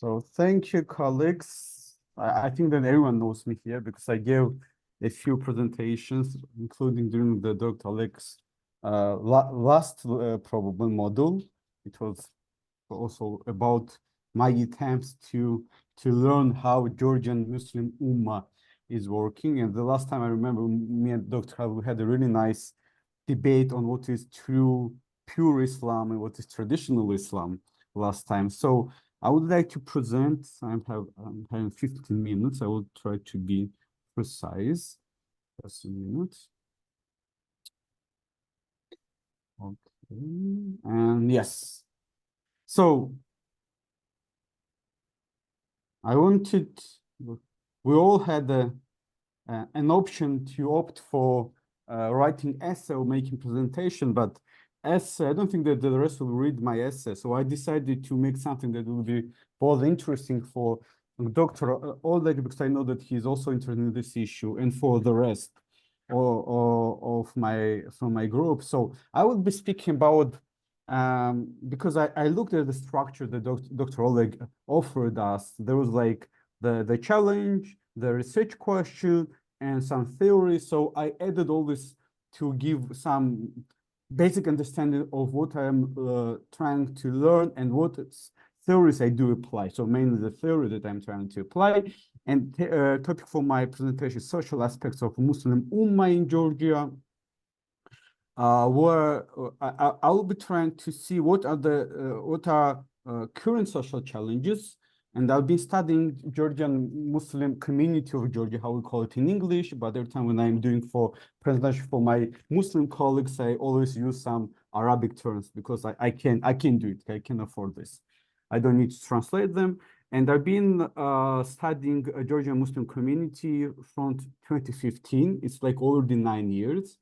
So thank you, colleagues. I think that everyone knows me here because I gave a few presentations, including during the Dr. Alex last probable module. It was also about my attempts to learn how Georgian Muslim Ummah is working. And the last time I remember, me and Dr. Hal had a really nice debate on what is true, pure Islam and what is traditional Islam last time. So I would like to present, I'm having 15 minutes. I will try to be precise. Just a minute. Okay, and yes. So I wanted, we all had an option to opt for writing essay or making presentation, but essay, I don't think that the rest will read my essay. So I decided to make something that will be both interesting for Dr. Oleg, because I know that he's also interested in this issue, and for the rest of my group. So I will be speaking about because I looked at the structure that Dr. Oleg offered us. There was like the challenge, the research question, and some theory. So I added all this to give some basic understanding of what I'm trying to learn and what theories I do apply. So mainly the theory that I'm trying to apply. And topic for my presentation, social aspects of Muslim Ummah in Georgia. Where I will be trying to see what are current social challenges, and I'll be studying Georgian Muslim community of Georgia, how we call it in English. But every time when I'm doing for presentation for my Muslim colleagues, I always use some Arabic terms because I can do it. I can afford this. I don't need to translate them. And I've been studying a Georgian Muslim community from 2015. It's like already 9 years.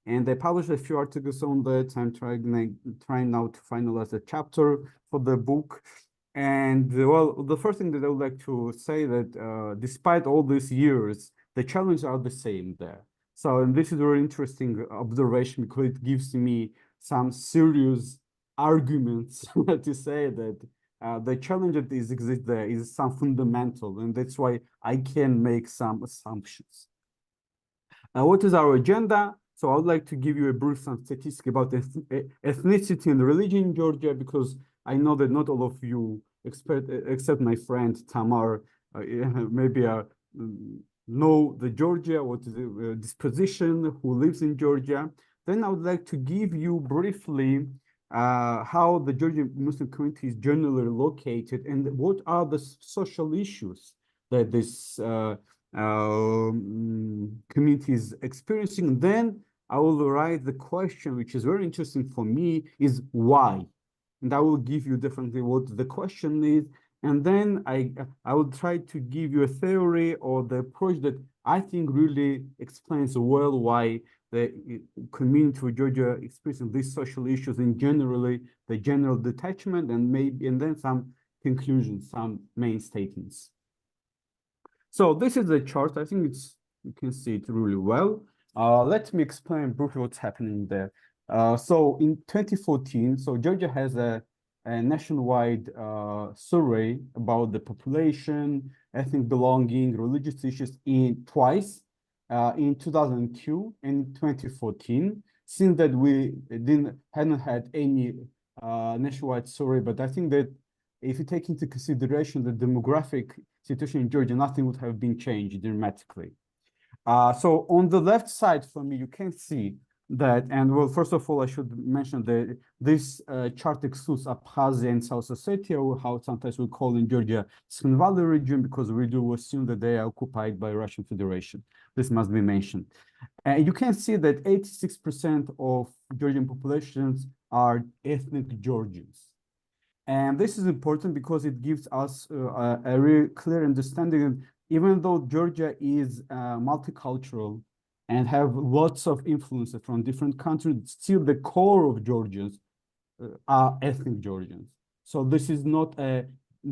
And I published a few articles on that. I'm trying now to finalize a chapter for the book. And well, the first thing that I would like to say that despite all these years, the challenges are the same there. So, and this is a very interesting observation because it gives me some serious arguments to say that the challenge that exists there is some fundamental, and that's why I can make some assumptions. What is our agenda? So I would like to give you a brief some statistic about ethnicity and religion in Georgia, because I know that not all of you, except my friend Tamar, maybe know the Georgia, what is the disposition, who lives in Georgia. Then I would like to give you briefly how the Georgian Muslim community is generally located and what are the social issues that this community is experiencing. Then I will write the question, which is very interesting for me, is why? And I will give you definitely what the question is. And then I will try to give you a theory or the approach that I think really explains well why the community of Georgia experiencing these social issues and generally the general detachment, and then some conclusions, some main statements. So this is the chart. I think you can see it really well. Let me explain briefly what's happening there. So in 2014, so Georgia has a nationwide survey about the population, ethnic belonging, religious issues twice, in 2002 and 2014. Since that we hadn't had any nationwide survey, but I think that if you take into consideration the demographic situation in Georgia, nothing would have been changed dramatically. So on the left side for me, you can see that, and well, first of all, I should mention that this chart excludes Abkhazia and South Ossetia, or how sometimes we call in Georgia, Sun Valley region, because we do assume that they are occupied by Russian Federation. This must be mentioned. And you can see that 86% of Georgian populations are ethnic Georgians. And this is important because it gives us a really clear understanding. Even though Georgia is multicultural and have lots of influences from different countries, still the core of Georgians are ethnic Georgians. So this is not a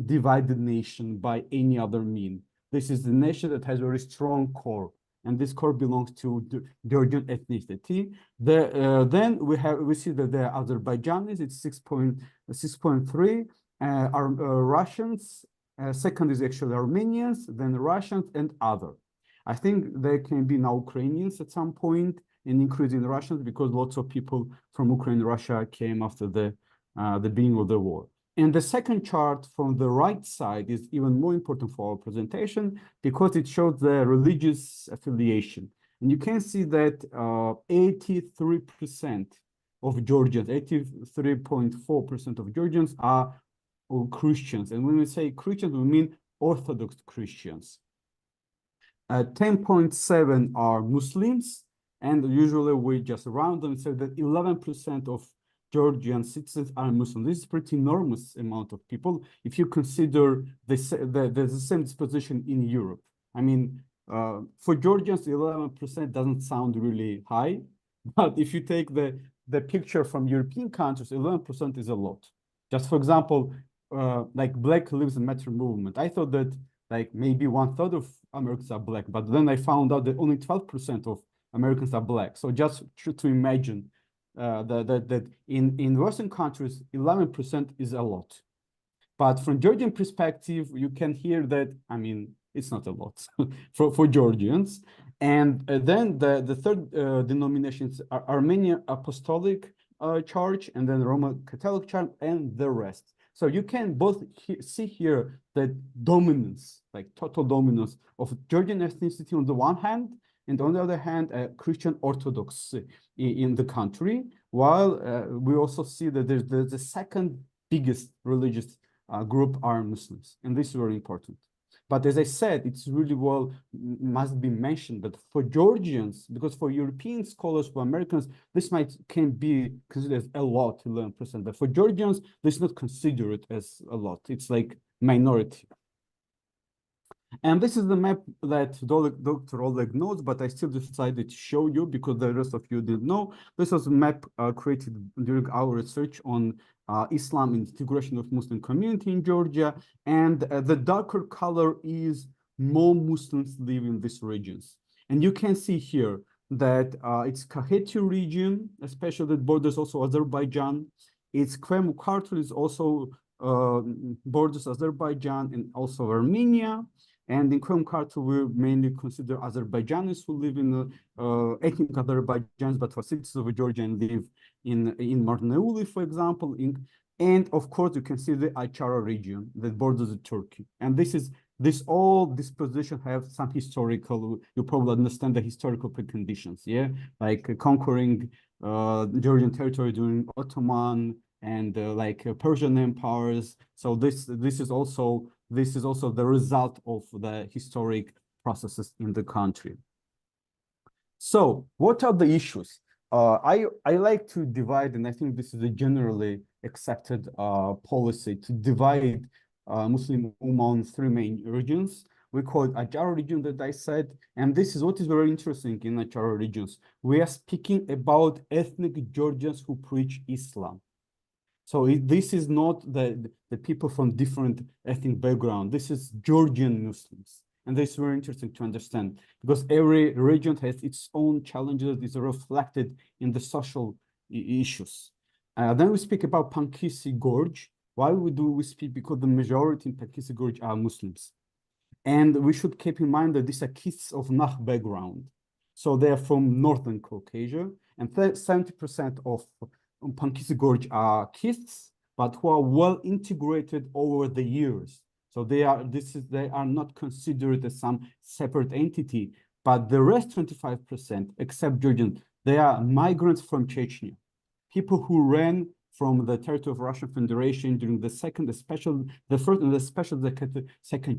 divided nation by any other mean. This is a nation that has a very strong core, and this core belongs to Georgian ethnicity. Then we see that there are Azerbaijanis, it's 6.3, are Russians, Second is actually Armenians, then Russians and other. I think there can be now Ukrainians at some point, and including Russians, because lots of people from Ukraine and Russia came after the beginning of the war. And the second chart from the right side is even more important for our presentation because it shows the religious affiliation. And you can see that 83% of Georgians, 83.4% of Georgians are Christians. And when we say Christians, we mean Orthodox Christians. 10.7 are Muslims, and usually we just round them and say that 11% of Georgian citizens are Muslim. This is a pretty enormous amount of people if you consider the same disposition in Europe. I mean, for Georgians, 11% doesn't sound really high, but if you take the picture from European countries, 11% is a lot. Just for example, like Black Lives Matter movement. I thought that like maybe 1/3 of Americans are Black, but then I found out that only 12% of Americans are Black. So just to imagine that in Western countries, 11% is a lot. But from Georgian perspective, you can hear that, I mean, it's not a lot for Georgians. And then the third denominations are Armenian Apostolic Church, and then Roman Catholic Church, and the rest. So you can both see here the dominance, like total dominance of Georgian ethnicity on the one hand, and on the other hand, Christian Orthodox in the country, while we also see that there's the second biggest religious group are Muslims, and this is very important. But as I said, it's really must be mentioned that for Georgians, because for European scholars, for Americans, this can be considered as a lot, 11%. But for Georgians, this is not considered as a lot. It's like minority. And this is the map that Dr. Oleg knows, but I still decided to show you because the rest of you didn't know. This was a map created during our research on Islam and integration of Muslim community in Georgia. And the darker color is more Muslims live in these regions. And you can see here that it's Kakheti region, especially that borders also Azerbaijan. It's Kırım is also borders Azerbaijan and also Armenia. And in Kırım we mainly consider Azerbaijanis who live in ethnic Azerbaijanis, but for citizens of Georgia and live in Marneuli, for example. And of course, you can see the Ayçara region that borders Turkey. And this position have some historical, you probably understand the historical preconditions, yeah? Like conquering Georgian territory during Ottoman and Persian empires. So this is also the result of the historic processes in the country. So what are the issues? I like to divide, and I think this is a generally accepted policy, to divide Muslim Ummah on three main regions. We call it Ayçara region that I said, and this is what is very interesting in Ayçara regions. We are speaking about ethnic Georgians who preach Islam. So this is not the people from different ethnic background. This is Georgian Muslims. And this is very interesting to understand because every region has its own challenges. These are reflected in the social issues. Then we speak about Pankisi Gorge. Why do we speak? Because the majority in Pankisi Gorge are Muslims. And we should keep in mind that these are kids of Nakh background. So they are from Northern Caucasia, and 70% of Pankisi Gorge are kids, but who are well integrated over the years. So they are not considered as some separate entity, but the rest 25%, except Georgians, they are migrants from Chechnya, people who ran from the territory of Russian Federation during the second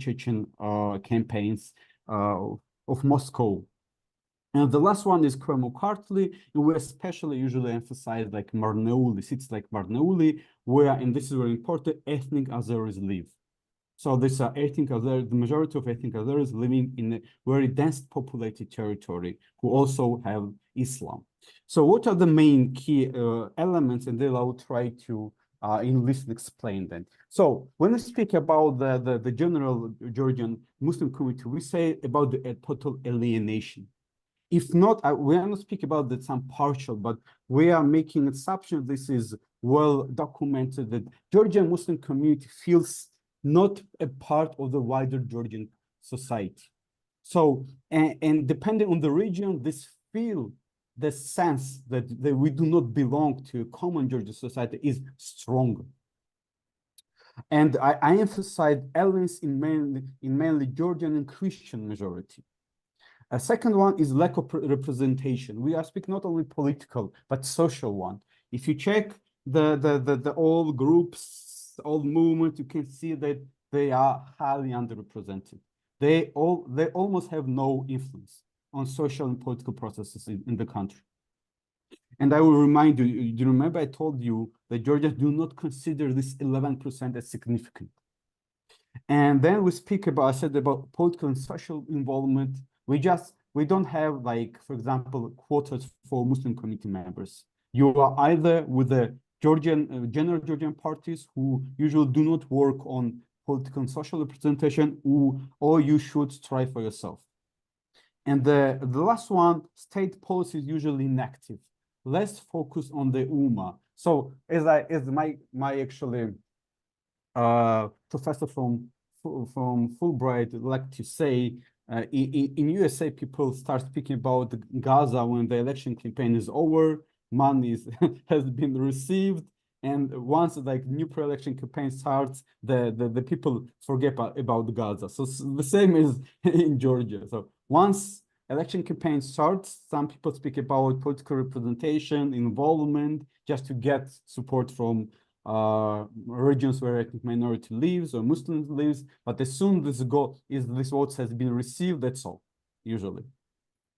Chechen campaigns of Moscow. And the last one is Kırım, and we especially usually emphasize like Marneuli, cities like Marneuli, where, and this is very important, ethnic Azeris live. So these are ethnic Azeris, the majority of ethnic Azeris living in a very dense populated territory who also have Islam. So what are the main key elements, and then I will try to in list explain them. So when we speak about the general Georgian Muslim community, we say about the total alienation. If not, we are not speaking about that some partial, but we are making assumption this is well documented that Georgian Muslim community feels not a part of the wider Georgian society. So, and depending on the region, this feel, the sense that we do not belong to a common Georgian society is stronger. And I emphasize elements in mainly Georgian and Christian majority. A second one is lack of representation. We are speaking not only political, but social one. If you check the all groups, all movements, you can see that they are highly underrepresented. They almost have no influence on social and political processes in the country. And I will remind you, you remember I told you that Georgians do not consider this 11% as significant. And then we speak about, I said about political and social involvement. We don't have, like, for example, quotas for Muslim community members. You are either with the general Georgian parties who usually do not work on political and social representation, or you should strive for yourself. And the last one, state policy is usually inactive, less focus on the umma. So as my actually professor from Fulbright like to say, in USA, people start speaking about Gaza when the election campaign is over, money has been received, and once like new pre-election campaign starts, the people forget about Gaza. So the same is in Georgia. So once election campaign starts, some people speak about political representation, involvement, just to get support from regions where ethnic minority lives or Muslims lives, but as soon as this vote has been received, that's all, usually.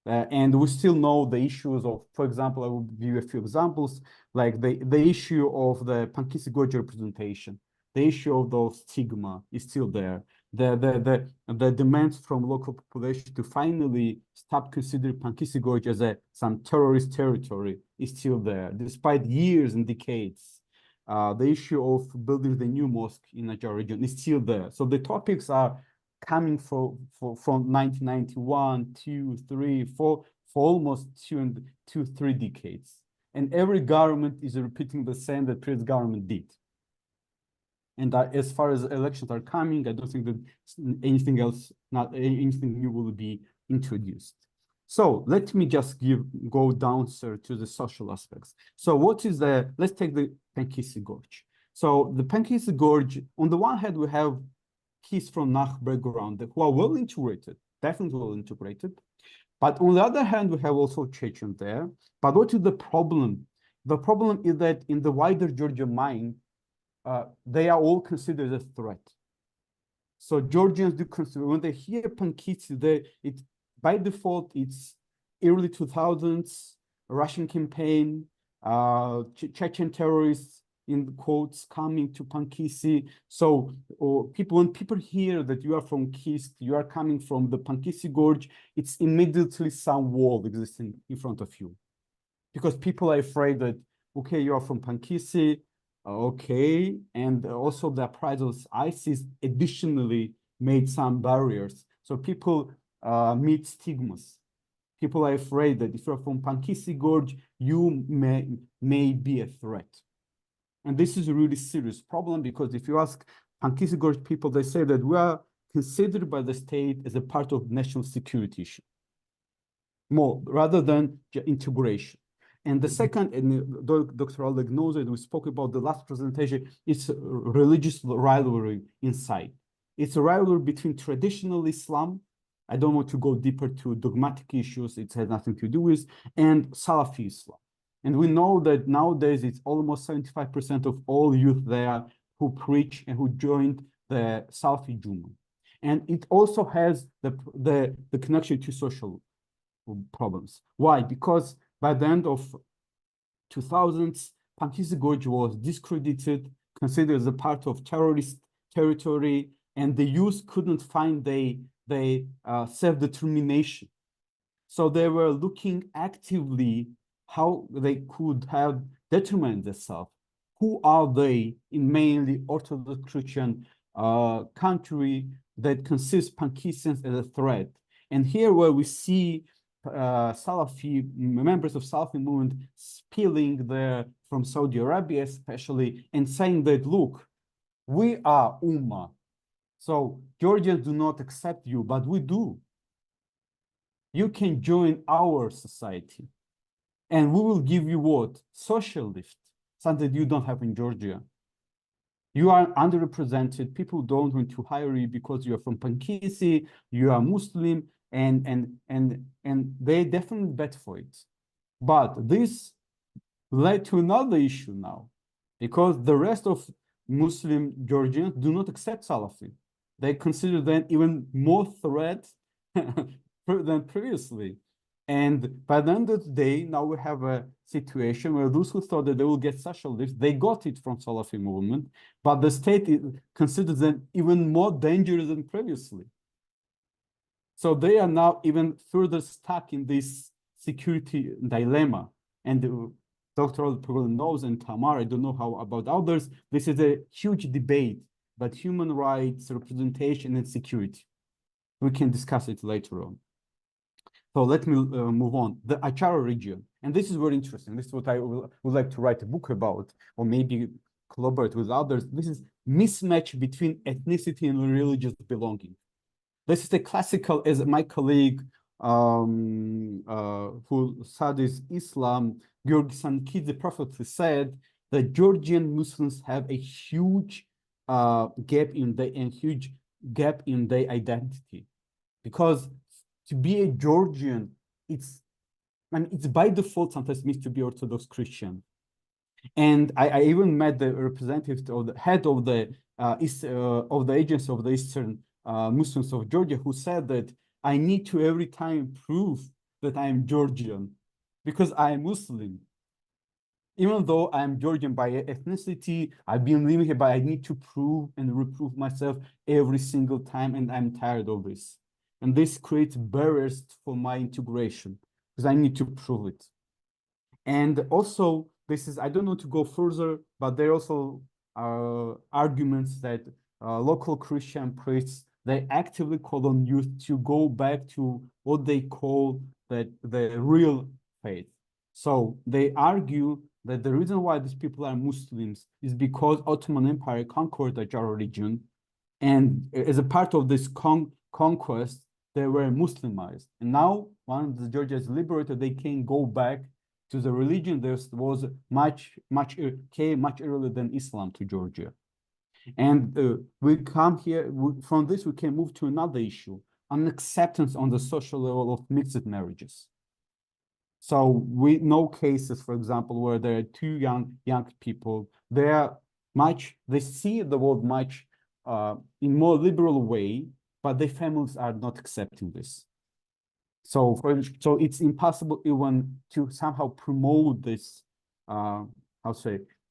And we still know the issues of, for example, I will give you a few examples, like the issue of the Pankisi Goja representation, the issue of the stigma is still there. The demands from local population to finally stop considering Pankisi Goja as some terrorist territory is still there, despite years and decades. The issue of building the new mosque in Najjar region is still there. So the topics are coming from 1991, 2, 3, 4, for almost 3 decades. And every government is repeating the same that previous government did. And as far as elections are coming, I don't think that anything else, not anything new will be introduced. So let me just go down, sir, to the social aspects. So what is let's take the Pankisi Gorge. So the Pankisi Gorge, on the one hand, we have kids from Nach background who are well integrated, definitely well integrated. But on the other hand, we have also Chechens there. But what is the problem? The problem is that in the wider Georgian mind, they are all considered a threat. So Georgians do consider, when they hear Pankisi, by default, it's early 2000s, Russian campaign, Chechen terrorists, in quotes, coming to Pankisi. So when people hear that you are from Kist, you are coming from the Pankisi Gorge, it's immediately some wall existing in front of you. Because people are afraid that, okay, you are from Pankisi, okay, and also the uprising of ISIS additionally made some barriers. So people meet stigmas. People are afraid that if you're from Pankisi Gorge, you may be a threat. And this is a really serious problem, because if you ask Pankisi Gorge people, they say that we are considered by the state as a part of national security issue, more rather than integration. And the second, and Dr. Oleg knows it, we spoke about the last presentation, it's a religious rivalry inside. It's a rivalry between traditional Islam, I don't want to go deeper to dogmatic issues, it has nothing to do with, and Salafi Islam. And we know that nowadays it's almost 75% of all youth there who preach and who joined the Salafi Juma. And it also has the connection to social problems. Why? Because by the end of 2000s, Pankisi Gorge was discredited, considered as a part of terrorist territory, and the youth couldn't find self-determination. So they were looking actively how they could have determined themselves. Who are they in mainly Orthodox Christian country that considers Pankisians as a threat? And here where we see Salafi, members of Salafi movement spilling there from Saudi Arabia especially, and saying that, look, we are umma, So Georgians do not accept you, but we do. You can join our society. And we will give you what? Social lift, something you don't have in Georgia. You are underrepresented. People don't want to hire you because you are from Pankisi, you are Muslim, and they definitely bet for it. But this led to another issue now, because the rest of Muslim Georgians do not accept Salafi. They consider them even more threat than previously. And by the end of the day, now we have a situation where those who thought that they will get social lift, they got it from Salafi movement, but the state considers them even more dangerous than previously. So they are now even further stuck in this security dilemma. And Dr. probably knows, and Tamar, I don't know how about others, this is a huge debate about human rights, representation, and security. We can discuss it later on. So let me move on. The Achara region, and this is very interesting. This is what I would like to write a book about, or maybe collaborate with others. This is mismatch between ethnicity and religious belonging. This is the classical, as my colleague who studies Islam, Georgi Sikharulidze, prophetly said that Georgian Muslims have a huge gap in their identity, because to be a Georgian, it's by default sometimes means to be Orthodox Christian. And I even met the representative or the head of the agency of the Eastern Muslims of Georgia, who said that I need to every time prove that I am Georgian because I am Muslim. Even though I am Georgian by ethnicity, I've been living here, but I need to prove and reprove myself every single time, and I'm tired of this. And this creates barriers for my integration because I need to prove it. And also, this is, I don't know to go further, but there are also arguments that local Christian priests, they actively call on youth to go back to what they call the real faith. So they argue that the reason why these people are Muslims is because Ottoman Empire conquered the Ajara region, and as a part of this conquest, they were Muslimized. And now, once the Georgia is liberated, they can go back to the religion that was much earlier than Islam to Georgia. And we come here, from this we can move to another issue, an acceptance on the social level of mixed marriages. So we know cases, for example, where there are two young people, they see the world much in more liberal way, but their families are not accepting this. So it's impossible even to somehow promote this,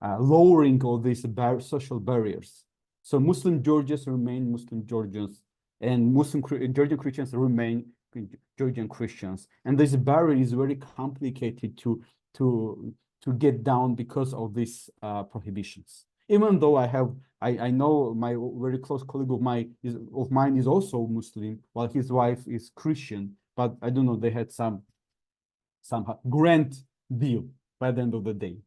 lowering all these social barriers. So Muslim Georgians remain Muslim Georgians, and Georgian Christians remain Georgian Christians. And this barrier is very complicated to get down because of these prohibitions. Even though I know my very close colleague of mine is also Muslim, while his wife is Christian. But I don't know, they had some grand deal by the end of the day.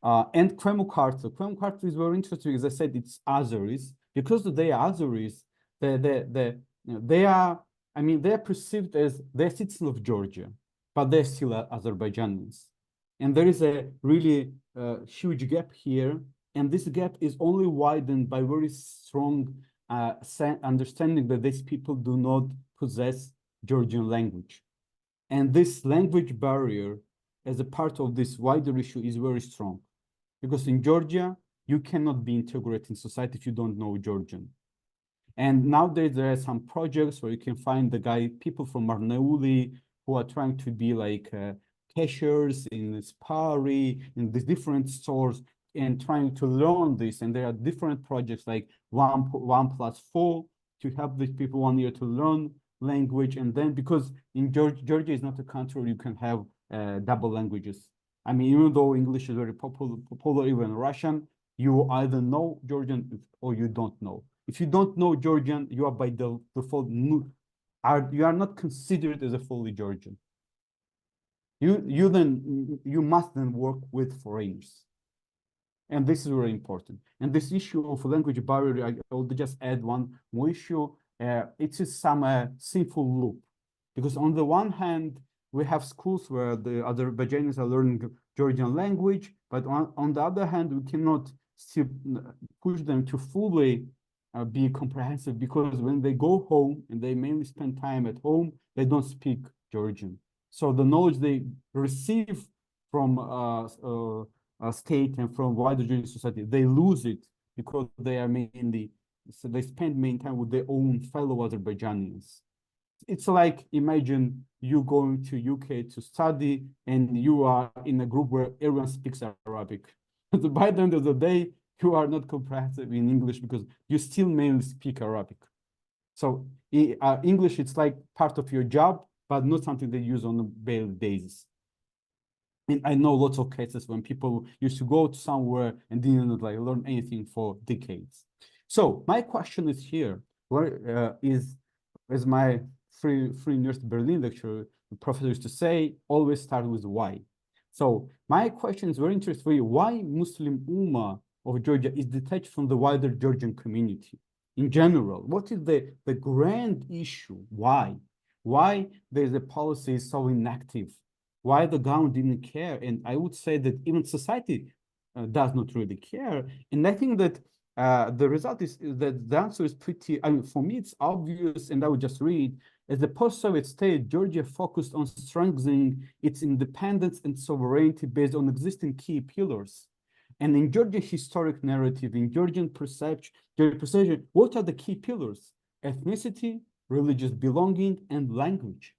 And Kremu-Kartli. Kremu-Kartli is very interesting. As I said, it's Azeris. Because they are Azeris, they are perceived as they're citizens of Georgia, but they're still Azerbaijanis. And there is a really huge gap here. And this gap is only widened by very strong understanding that these people do not possess Georgian language. And this language barrier as a part of this wider issue is very strong, because in Georgia, you cannot be integrated in society if you don't know Georgian. And nowadays there are some projects where you can find people from Arneuli who are trying to be like cashiers in Spari, in these different stores, and trying to learn this. And there are different projects like 1+4 to help these people 1 year to learn language. And then, because in Georgia is not a country where you can have double languages. I mean, even though English is very popular, even Russian, you either know Georgian or you don't know. If you don't know Georgian, you are by default, you are not considered as a fully Georgian. You must then work with foreigners. And this is very important. And this issue of language barrier, I will just add one more issue. It is some sinful loop. Because on the one hand, we have schools where the Azerbaijanis are learning Georgian language, but on the other hand, we cannot still push them to fully be comprehensive, because when they go home and they mainly spend time at home, they don't speak Georgian. So the knowledge they receive from state and from wider Georgian society, they lose it because they are mainly, so they spend main time with their own fellow Azerbaijanis. It's like, imagine you going to UK to study and you are in a group where everyone speaks Arabic. By the end of the day, you are not comprehensive in English because you still mainly speak Arabic. So English, it's like part of your job, but not something they use on a daily basis. And I know lots of cases when people used to go to somewhere and didn't like learn anything for decades. So my question is here, where is my free University Berlin lecturer, the professor used to say, always start with why. So my question is very interesting for you. Why Muslim Ummah of Georgia is detached from the wider Georgian community in general? What is the grand issue? Why? Why the policy is so inactive? Why the government didn't care? And I would say that even society does not really care. And I think that the result is that the answer is pretty, I mean, for me, it's obvious, and I would just read. As the post-Soviet state, Georgia focused on strengthening its independence and sovereignty based on existing key pillars. And in Georgian historic narrative, in Georgian perception, what are the key pillars? Ethnicity, religious belonging, and language.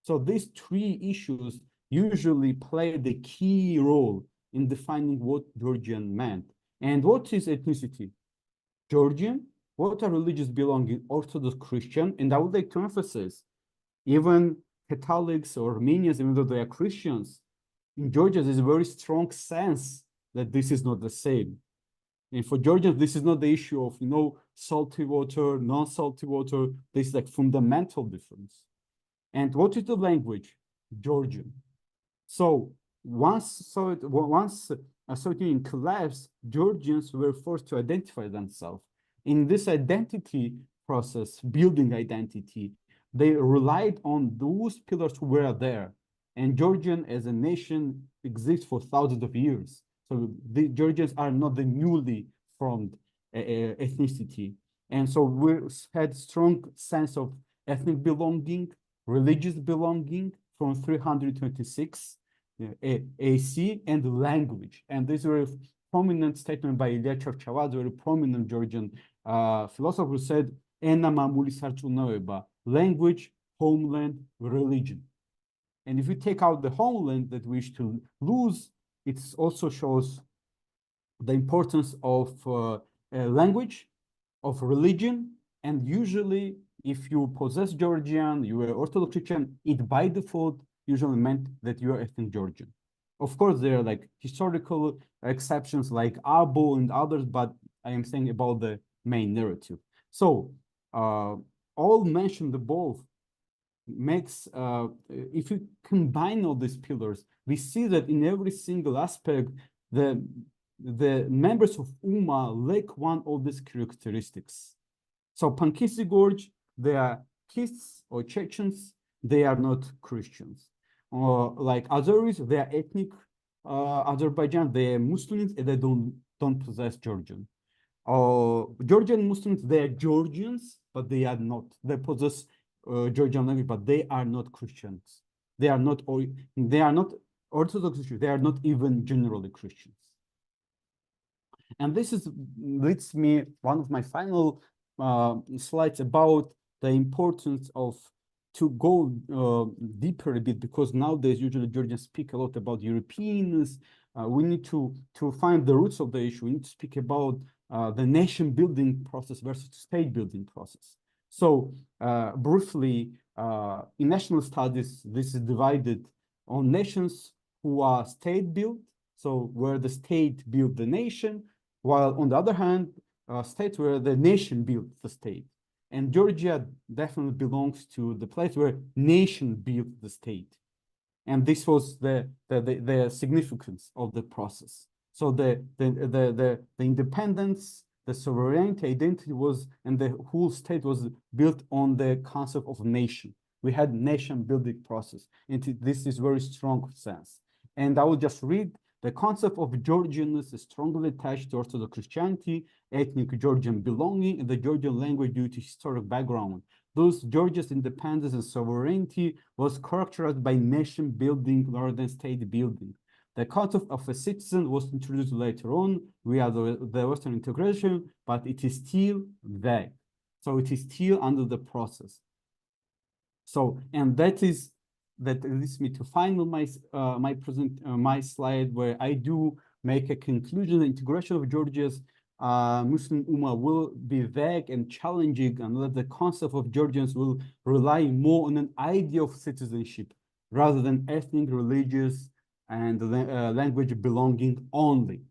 So these three issues usually play the key role in defining what Georgian meant. And what is ethnicity? Georgian. What are religious belonging? Orthodox Christian. And I would like to emphasize, even Catholics or Armenians, even though they are Christians, in Georgia, there's a very strong sense that this is not the same. And for Georgians, this is not the issue of, salty water, non-salty water. This is like fundamental difference. And what is the language? Georgian. So once a Soviet Union collapsed, Georgians were forced to identify themselves. In this identity process, building identity, they relied on those pillars who were there. And Georgian as a nation exists for thousands of years. So the Georgians are not the newly formed ethnicity. And so we had strong sense of ethnic belonging, religious belonging from 326 AC, and language. And these were prominent statement by Ilya Churchavadze, a very prominent Georgian philosopher, who said, language, homeland, religion. And if you take out the homeland that we wish to lose, it also shows the importance of language, of religion, and usually if you possess Georgian, you are Orthodox Christian, it by default usually meant that you are ethnic Georgian. Of course, there are like historical exceptions like Abo and others, but I am saying about the main narrative. So all mentioned above makes, if you combine all these pillars, we see that in every single aspect, the members of Umma lack one of these characteristics. So Pankisi Gorge, they are Kists or Chechens, they are not Christians. Like Azeris, they are ethnic Azerbaijan, they are Muslims, and they don't possess Georgian. Georgian Muslims, they are Georgians, but they are not. They possess Georgian language, but they are not Christians. They are not Orthodox Christians. They are not even generally Christians. And this leads me one of my final slides about the importance of to go deeper a bit, because nowadays usually Georgians speak a lot about Europeans. We need to find the roots of the issue. We need to speak about the nation building process versus state building process. So briefly, in national studies, this is divided on nations who are state built, so where the state built the nation, while on the other hand, states where the nation built the state. And Georgia definitely belongs to the place where nation built the state. And this was the significance of the process. So the independence, the sovereignty, identity was, and the whole state was built on the concept of nation. We had nation building process, and this is very strong sense. And I will just read the concept of Georgianness is strongly attached to Orthodox Christianity, ethnic Georgian belonging, and the Georgian language due to historic background. Thus, Georgia's independence and sovereignty was characterized by nation building rather than state building. The concept of a citizen was introduced later on via the Western integration, but it is still vague. So it is still under the process. So, and that leads me to final my slide, where I do make a conclusion. The integration of Georgia's Muslim Ummah will be vague and challenging, and that the concept of Georgians will rely more on an idea of citizenship rather than ethnic, religious, and language belonging only.